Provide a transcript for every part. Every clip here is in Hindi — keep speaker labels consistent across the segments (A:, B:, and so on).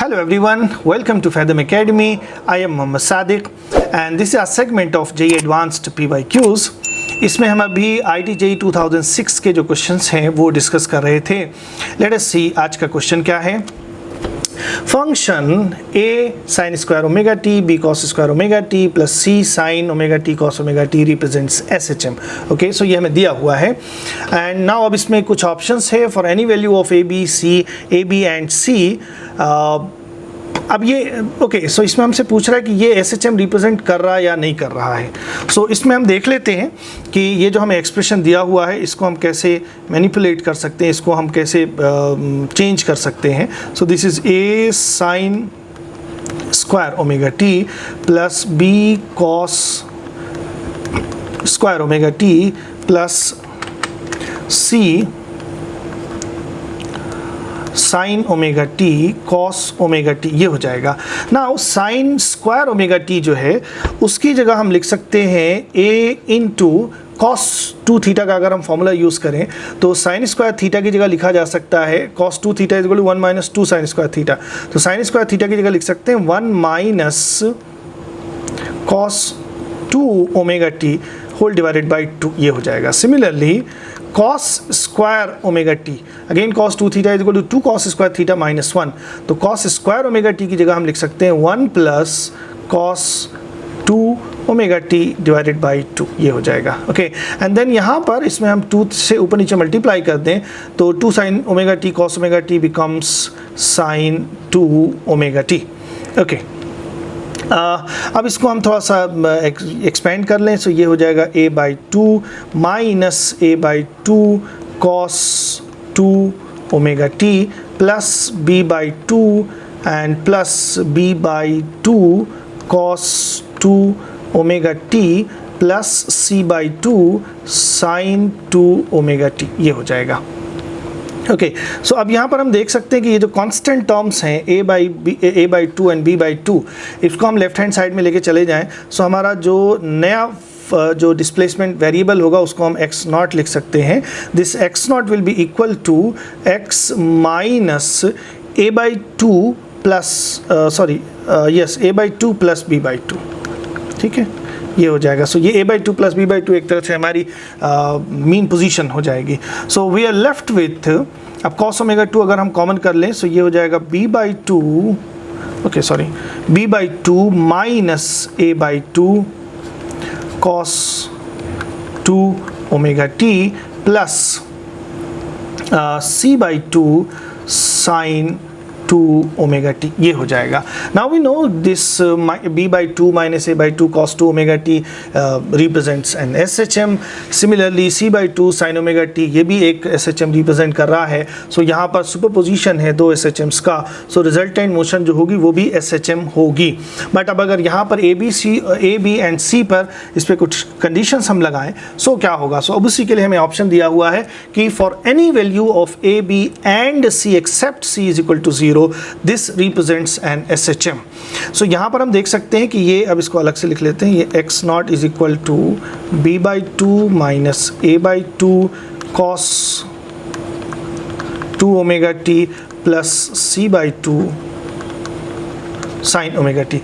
A: Hello everyone, welcome to Fathom Academy. I am Mohammad Sadiq and this is a segment of JEE Advanced PYQs. इसमें हम अभी IIT JEE 2006 के जो क्वेश्चंस हैं वो डिस्कस कर रहे थे. लेट अस सी आज का क्वेश्चन क्या है. Function a sin square omega t b cos square omega t plus c sin omega t cos omega t represents SHM. Okay, so ये हमें दिया हुआ है एंड नाउ अब इसमें कुछ ऑप्शंस है for any value of a b and c. अब ये ओके, सो इसमें हमसे पूछ रहा है कि ये SHM रिप्रेजेंट कर रहा है या नहीं कर रहा है. सो इसमें हम देख लेते हैं कि ये जो हमें एक्सप्रेशन दिया हुआ है इसको हम कैसे मैनिपुलेट कर सकते हैं, इसको हम कैसे चेंज कर सकते हैं. सो this is a sin square omega t plus b cos square omega t plus c sign omega T cos omega t. ये हो जाएगा. Now sine square omega T जो है उसकी जगह हम लिख सकते हैं a इंटू कॉस 2 थीटा का. अगर हम फॉर्मूला यूज़ करें तो साइन स्क्वायर थीटा की जगह लिखा जा सकता है cos 2 theta is equal to 1 minus 2 sine square theta. तो साइन स्क्वायर थीटा की जगह लिख सकते हैं 1 minus cos 2 omega t whole divided by 2. ये हो जाएगा. Similarly cos square omega t, again cos 2 theta is equal to 2 cos square theta minus 1. तो cos स्क्वायर ओमेगा टी की जगह हम लिख सकते हैं 1 plus cos 2 omega T divided by 2. ये हो जाएगा. ओके, एंड देन यहाँ पर इसमें हम 2 से ऊपर नीचे मल्टीप्लाई कर दें तो 2 sine omega t cos omega t becomes sine 2 omega t. Okay, अब इसको हम थोड़ा सा एक्सपेंड कर लें. सो ये हो जाएगा a by 2 minus a by 2 cos 2 omega t plus b by 2 and plus b by 2 cos 2 omega t plus c by 2 sin 2 omega t. ये हो जाएगा. ओके, सो अब यहाँ पर हम देख सकते हैं कि ये जो कांस्टेंट टर्म्स हैं a by 2 and b by 2, इसको हम लेफ्ट हैंड साइड में लेके चले जाएं. सो हमारा जो नया जो डिस्प्लेसमेंट वेरिएबल होगा उसको हम x नॉट लिख सकते हैं. This x not will be equal to x minus a by 2 plus a by 2 plus b by 2. ठीक है, ये हो जाएगा. सो ये a by 2 plus b by 2 एक तरह से हमारी मीन पोजीशन हो जाएगी. So we are left with, अब cos ओमेगा 2 अगर हम कॉमन कर लें सो ये हो जाएगा b by 2, okay sorry, b by 2 minus a by 2 cos 2 omega t plus c by 2 sin 2 omega t. ये हो जाएगा. Now we know this b by 2 minus a by 2 cos 2 omega t represents an SHM. Similarly c by 2 sin omega t ये भी एक SHM रिप्रेजेंट कर रहा है. सो यहाँ पर सुपरपोजिशन है दो SHMs का. सो रिजल्टेंट मोशन जो होगी वो भी SHM होगी. बट अब अगर यहाँ पर a b एंड c पर इस पर कुछ कंडीशंस हम लगाएं सो क्या होगा. सो अब उसी के लिए हमें ऑप्शन दिया हुआ है कि for any value of a b and c except c is equal to 0 this represents an SHM. So यहाँ पर हम देख सकते हैं कि ये, अब इसको अलग से लिख लेते हैं, ये x nought is equal to b by 2 minus a by 2 cos 2 omega t plus c by 2 sin omega t.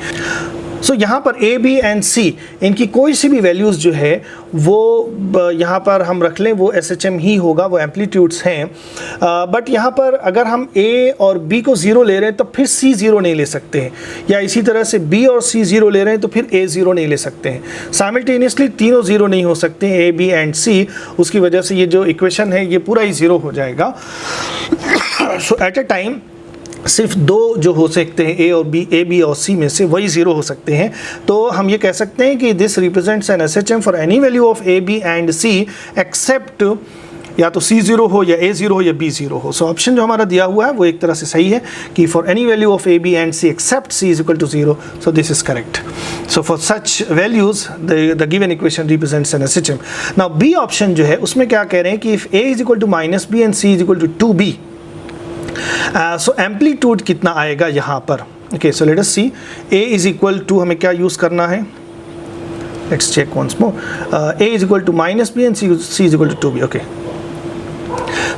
A: So यहाँ पर a b एंड c इनकी कोई सी भी वैल्यूज़ जो है वो यहाँ पर हम रख लें वो SHM ही होगा, वो एम्पलीट्यूड्स हैं. बट यहाँ पर अगर हम a और b को 0 ले रहे हैं तो फिर c 0 नहीं ले सकते हैं, या इसी तरह से b और c 0 ले रहे हैं तो फिर a 0 नहीं ले सकते हैं. साइमल्टेनियसली तीनों 0 नहीं हो सकते हैं a b एंड c. उसकी वजह से ये जो इक्वेशन है ये पूरा ही 0 हो जाएगा. सो एट ए टाइम सिर्फ दो जो हो सकते हैं a b और c में से वही 0 हो सकते हैं. तो हम ये कह सकते हैं कि this represents an SHM for any value of a b and c except या तो c 0 हो या a 0 हो या b 0 हो. सो ऑप्शन जो हमारा दिया हुआ है वो एक तरह से सही है कि for any value of a b and c except c is equal to 0. So this is correct. So for such values the given equation represents an SHM. Now b option जो है उसमें क्या कह रहे हैं कि if a is equal to minus b and c is equal to 2b. So amplitude कितना आएगा यहाँ पर. Okay, so let us see. a is equal to हमें क्या यूज़ करना है, let's check once more. a is equal to minus b and c is equal to 2b. Okay,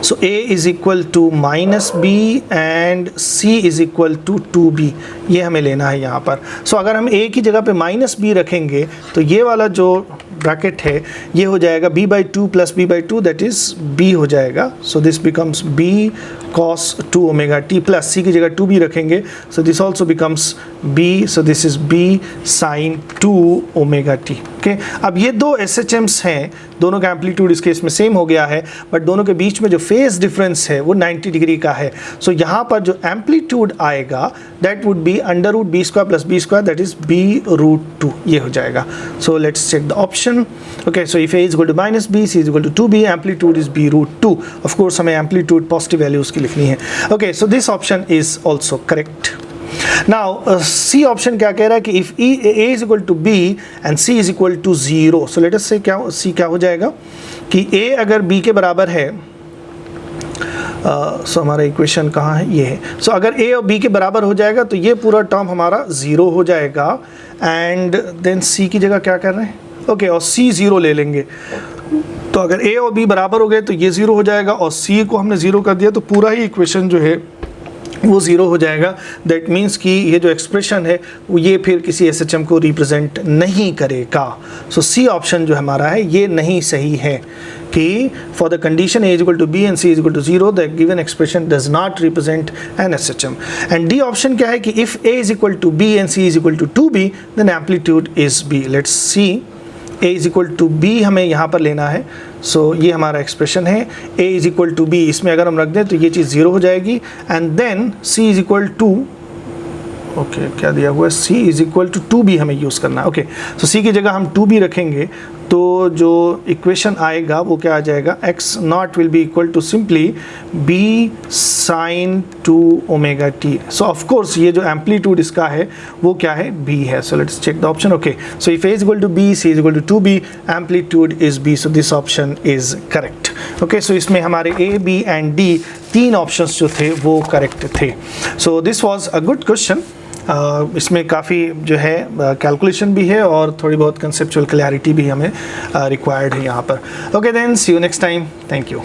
A: so a is equal to -b and c is equal to 2b, ये हमें लेना है यहाँ पर। सो अगर हम a की जगह पे -b रखेंगे तो ये वाला जो ब्रैकेट है ये हो जाएगा b/2 plus b/2, that is b हो जाएगा। So this becomes b cos 2 omega t plus c की जगह 2b रखेंगे, so this also becomes b, so this is b sin 2 omega t। Okay, अब ये दो SHMs हैं, दोनों का एम्पलीट्यूड इस केस में सेम हो गया है, बट दोनों के बीच में जो फेज डिफरेंस है वो 90 डिग्री का है। सो यहाँ पर जो एम्पलीट्यूड आएगा that would be √b² plus b², that is b√2, ये हो जाएगा। So let's check the option. Okay, so if a is equal to -b, c is equal to 2b, amplitude is b√2। Of course हमें एम्पलीट्यूड पॉजिटिव वैल्यू उसकी लिखनी है। Okay, so this option is also correct. Now C option क्या कह रहा है कि if a is equal to b and c is equal to 0, so let us see क्या c क्या हो जाएगा कि a अगर b के बराबर है, सो हमारा इक्वेशन कहाँ है, ये है। सो अगर a और b के बराबर हो जाएगा तो ये पूरा टर्म हमारा 0 हो जाएगा, एंड देन c की जगह क्या कर रहे हैं, ओके, और c 0 ले लेंगे। तो अगर a और b बराबर हो गए तो ये 0 हो जाएगा, और c को हमने 0 कर दिया तो पूरा ही इक्वेशन जो है वो 0 हो जाएगा। दैट मीन्स कि ये जो एक्सप्रेशन है वो ये फिर किसी SHM को रिप्रेजेंट नहीं करेगा। सो सी ऑप्शन जो हमारा है ये नहीं सही है कि for the condition a is equal to b and c is equal to 0 the given expression does not represent an SHM। And D option क्या है कि if a is equal to b and c is equal to 2b then amplitude is b। Let's see, a is equal to b हमें यहाँ पर लेना है। सो ये हमारा एक्सप्रेशन है, a is equal to b, इसमें अगर हम रख दें तो ये चीज़ 0 हो जाएगी, and then c is equal to, okay क्या दिया हुआ है, c is equal to 2b हमें यूज़ करना है। ओके, सो c की जगह हम 2b रखेंगे तो जो इक्वेशन आएगा वो क्या आ जाएगा, x not will be equal to simply b sin 2 omega t। So of course ये जो एम्पलीट्यूड इसका है वो क्या है, b है। So let's check the option. Okay, so if a is equal to b, c is equal to 2b, amplitude is b, so this option is correct. Okay, so इसमें हमारे a, b एंड d तीन ऑप्शंस जो थे वो करेक्ट थे। So this was a good question. इसमें काफ़ी जो है कैलकुलेशन भी है और थोड़ी बहुत कंसेप्चुअल क्लैरिटी भी हमें रिक्वायर्ड है यहाँ पर। Okay then, see you next time, thank you.